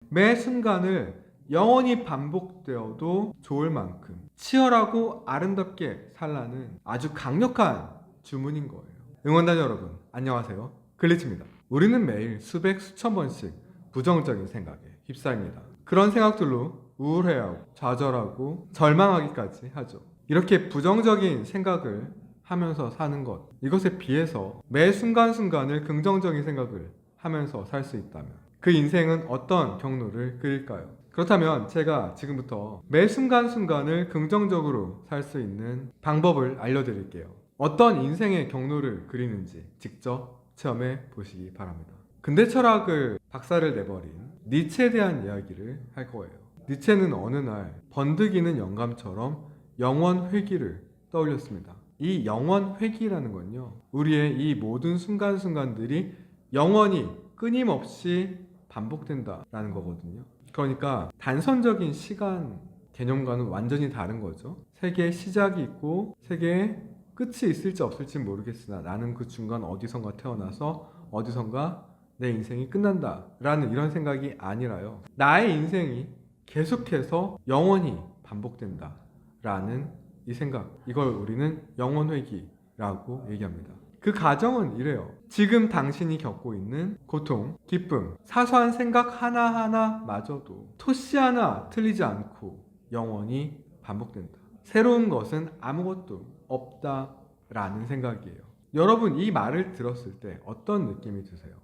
매 순간을 영원히 반복되어도 좋을 만큼 치열하고 아름답게 살라는 아주 강력한 주문인 거예요. 응원단 여러분, 안녕하세요. 글리치입니다. 우리는 매일 수백 수천 번씩 부정적인 생각에 휩싸입니다. 그런 생각들로 우울해하고 좌절하고 절망하기까지 하죠. 이렇게 부정적인 생각을 하면서 사는 것, 이것에 비해서 매 순간순간을 긍정적인 생각을 하면서 살 수 있다면 그 인생은 어떤 경로를 그릴까요? 그렇다면 제가 지금부터 매 순간순간을 긍정적으로 살 수 있는 방법을 알려드릴게요. 어떤 인생의 경로를 그리는지 직접 체험해 보시기 바랍니다. 근대 철학을 박사를 내버린 니체에 대한 이야기를 할 거예요. 니체는 어느 날 번득이는 영감처럼 영원 회귀를 떠올렸습니다. 이 영원 회귀라는 건요, 우리의 이 모든 순간순간들이 영원히 끊임없이 반복된다라는 거거든요. 그러니까 단선적인 시간 개념과는 완전히 다른 거죠. 세계의 시작이 있고 세계의 끝이 있을지 없을지 모르겠으나 나는 그 중간 어디선가 태어나서 어디선가 내 인생이 끝난다라는 이런 생각이 아니라요, 나의 인생이 계속해서 영원히 반복된다라는 이 생각, 이걸 우리는 영원회귀라고 얘기합니다. 그 가정은 이래요. 지금 당신이 겪고 있는 고통, 기쁨, 사소한 생각 하나하나마저도 토씨 하나 틀리지 않고 영원히 반복된다. 새로운 것은 아무것도 없다라는 생각이에요. 여러분, 이 말을 들었을 때 어떤 느낌이 드세요?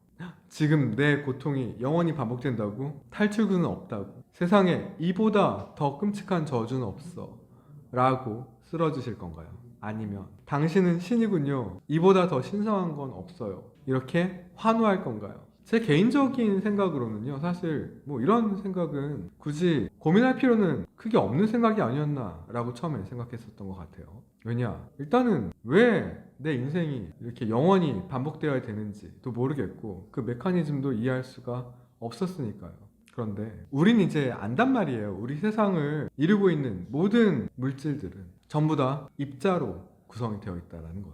지금 내 고통이 영원히 반복된다고? 탈출구는 없다고? 세상에 이보다 더 끔찍한 저주는 없어 라고 쓰러지실 건가요? 아니면 당신은 신이군요, 이보다 더 신성한 건 없어요, 이렇게 환호할 건가요? 제 개인적인 생각으로는요, 사실 뭐 이런 생각은 굳이 고민할 필요는 크게 없는 생각이 아니었나 라고 처음에 생각했었던 것 같아요. 왜냐? 일단은 왜 내 인생이 이렇게 영원히 반복되어야 되는지도 모르겠고 그 메커니즘도 이해할 수가 없었으니까요. 그런데 우린 이제 안단 말이에요. 우리 세상을 이루고 있는 모든 물질들은 전부 다 입자로 구성이 되어 있다는 걸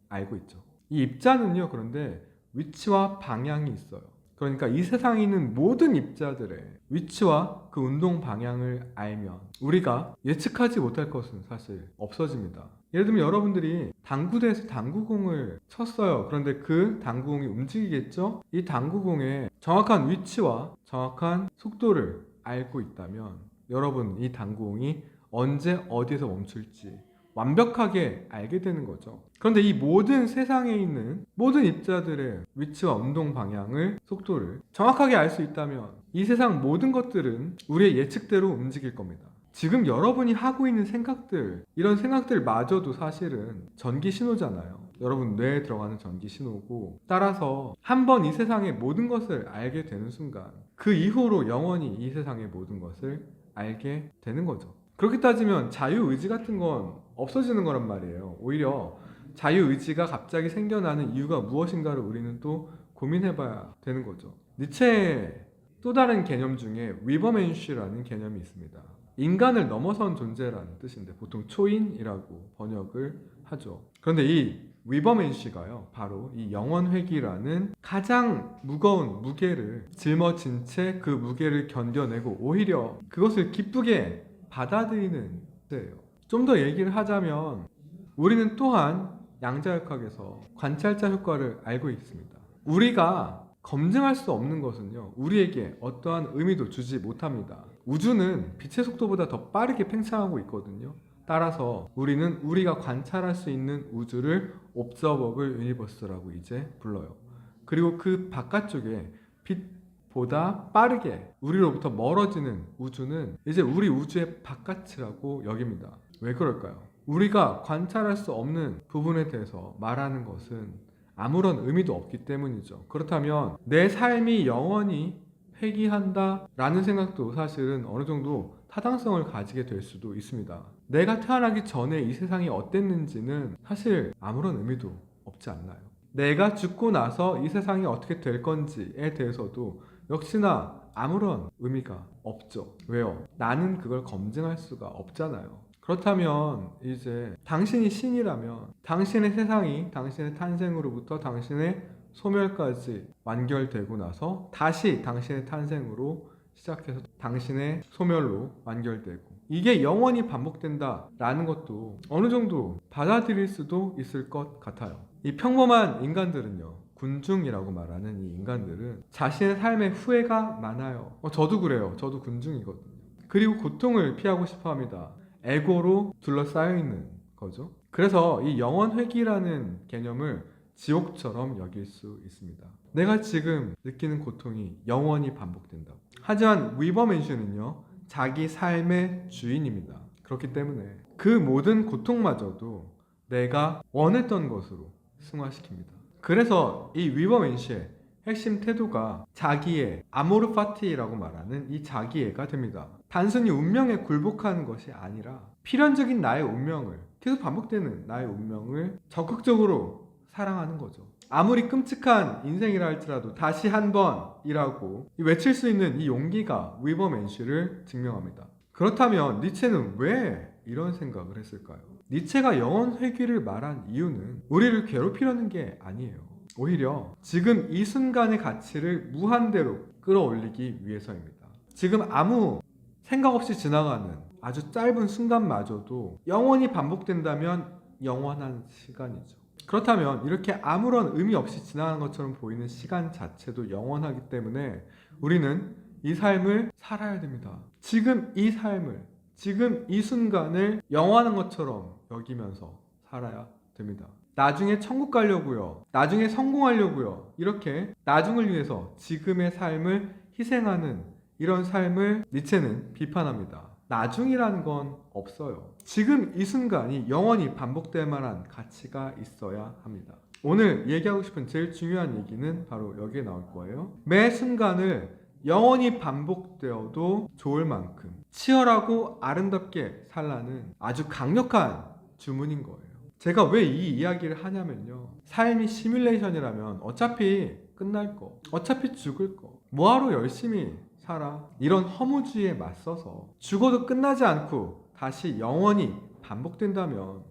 알고 있죠. 이 입자는요, 그런데 위치와 방향이 있어요. 그러니까 이 세상에 있는 모든 입자들의 위치와 그 운동 방향을 알면 우리가 예측하지 못할 것은 사실 없어집니다. 예를 들면 여러분들이 당구대에서 당구공을 쳤어요. 그런데 그 당구공이 움직이겠죠? 이 당구공의 정확한 위치와 정확한 속도를 알고 있다면 여러분, 이 당구공이 언제 어디에서 멈출지 완벽하게 알게 되는 거죠. 그런데 이 모든 세상에 있는 모든 입자들의 위치와 운동 방향을, 속도를 정확하게 알 수 있다면 이 세상 모든 것들은 우리의 예측대로 움직일 겁니다. 지금 여러분이 하고 있는 생각들, 이런 생각들마저도 사실은 전기 신호잖아요. 여러분 뇌에 들어가는 전기 신호고, 따라서 한번 이 세상의 모든 것을 알게 되는 순간 그 이후로 영원히 이 세상의 모든 것을 알게 되는 거죠. 그렇게 따지면 자유의지 같은 건 없어지는 거란 말이에요. 오히려 자유의지가 갑자기 생겨나는 이유가 무엇인가를 우리는 또 고민해봐야 되는 거죠. 니체의 또 다른 개념 중에 위버멘슈라는 개념이 있습니다. 인간을 넘어선 존재라는 뜻인데 보통 초인이라고 번역을 하죠. 그런데 이 위버멘시가요, 바로 이 영원회귀라는 가장 무거운 무게를 짊어진 채 그 무게를 견뎌내고 오히려 그것을 기쁘게 받아들이는 뜻이에요. 좀 더 얘기를 하자면 우리는 또한 양자역학에서 관찰자 효과를 알고 있습니다. 우리가 검증할 수 없는 것은요, 우리에게 어떠한 의미도 주지 못합니다. 우주는 빛의 속도보다 더 빠르게 팽창하고 있거든요. 따라서 우리는 우리가 관찰할 수 있는 우주를 Observable Universe라고 이제 불러요. 그리고 그 바깥쪽에 빛보다 빠르게 우리로부터 멀어지는 우주는 이제 우리 우주의 바깥이라고 여깁니다. 왜 그럴까요? 우리가 관찰할 수 없는 부분에 대해서 말하는 것은 아무런 의미도 없기 때문이죠. 그렇다면 내 삶이 영원히 회귀한다 라는 생각도 사실은 어느 정도 타당성을 가지게 될 수도 있습니다. 내가 태어나기 전에 이 세상이 어땠는지는 사실 아무런 의미도 없지 않나요? 내가 죽고 나서 이 세상이 어떻게 될 건지에 대해서도 역시나 아무런 의미가 없죠. 왜요? 나는 그걸 검증할 수가 없잖아요. 그렇다면 이제 당신이 신이라면 당신의 세상이 당신의 탄생으로부터 당신의 소멸까지 완결되고 나서 다시 당신의 탄생으로 시작해서 당신의 소멸로 완결되고, 이게 영원히 반복된다 라는 것도 어느 정도 받아들일 수도 있을 것 같아요. 이 평범한 인간들은요, 군중이라고 말하는 이 인간들은 자신의 삶에 후회가 많아요. 저도 그래요. 저도 군중이거든요. 그리고 고통을 피하고 싶어 합니다. 에고로 둘러싸여 있는 거죠. 그래서 이 영원회귀라는 개념을 지옥처럼 여길 수 있습니다. 내가 지금 느끼는 고통이 영원히 반복된다고. 하지만 위버맨슈는요, 자기 삶의 주인입니다. 그렇기 때문에 그 모든 고통마저도 내가 원했던 것으로 승화시킵니다. 그래서 이 위버맨슈의 핵심 태도가 자기애, 아모르 파티라고 말하는 이 자기애가 됩니다. 단순히 운명에 굴복하는 것이 아니라 필연적인 나의 운명을, 계속 반복되는 나의 운명을 적극적으로 사랑하는 거죠. 아무리 끔찍한 인생이라 할지라도 다시 한 번이라고 외칠 수 있는 이 용기가 위버맨슈를 증명합니다. 그렇다면 니체는 왜 이런 생각을 했을까요? 니체가 영원회귀를 말한 이유는 우리를 괴롭히려는 게 아니에요. 오히려 지금 이 순간의 가치를 무한대로 끌어올리기 위해서입니다. 지금 아무 생각 없이 지나가는 아주 짧은 순간마저도 영원히 반복된다면 영원한 시간이죠. 그렇다면 이렇게 아무런 의미 없이 지나가는 것처럼 보이는 시간 자체도 영원하기 때문에 우리는 이 삶을 살아야 됩니다. 지금 이 삶을, 지금 이 순간을 영원한 것처럼 여기면서 살아야 됩니다. 나중에 천국 가려고요, 나중에 성공하려고요, 이렇게 나중을 위해서 지금의 삶을 희생하는 이런 삶을 니체는 비판합니다. 나중이라는 건 없어요. 지금 이 순간이 영원히 반복될 만한 가치가 있어야 합니다. 오늘 얘기하고 싶은 제일 중요한 얘기는 바로 여기에 나올 거예요. 매 순간을 영원히 반복되어도 좋을 만큼 치열하고 아름답게 살라는 아주 강력한 주문인 거예요. 제가 왜 이 이야기를 하냐면요, 삶이 시뮬레이션이라면 어차피 끝날 거, 어차피 죽을 거, 뭐하러 열심히 살아? 이런 허무주의에 맞서서 죽어도 끝나지 않고 다시 영원히 반복된다면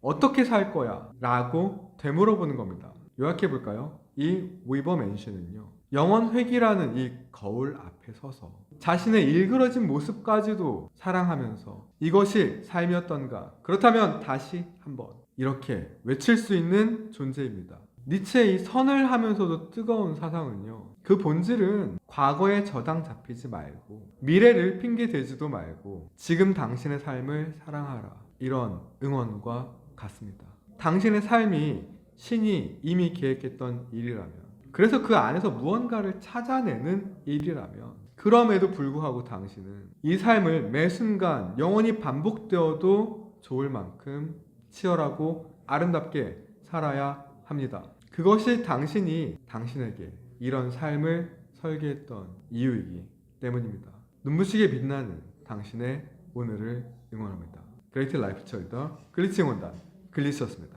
어떻게 살 거야? 라고 되물어보는 겁니다. 요약해볼까요? 이 위버맨슈는요, 영원회귀라는 이 거울 앞에 서서 자신의 일그러진 모습까지도 사랑하면서 이것이 삶이었던가? 그렇다면 다시 한번 이렇게 외칠 수 있는 존재입니다. 니체의 선을 하면서도 뜨거운 사상은요, 그 본질은 과거에 저당 잡히지 말고 미래를 핑계대지도 말고 지금 당신의 삶을 사랑하라, 이런 응원과 같습니다. 당신의 삶이 신이 이미 계획했던 일이라면, 그래서 그 안에서 무언가를 찾아내는 일이라면, 그럼에도 불구하고 당신은 이 삶을 매 순간 영원히 반복되어도 좋을 만큼 치열하고 아름답게 살아야 합니다. 그것이 당신이 당신에게 이런 삶을 설계했던 이유이기 때문입니다. 눈부시게 빛나는 당신의 오늘을 응원합니다. 그레이트 라이프 철더 글리치 응원단 글리치였습니다.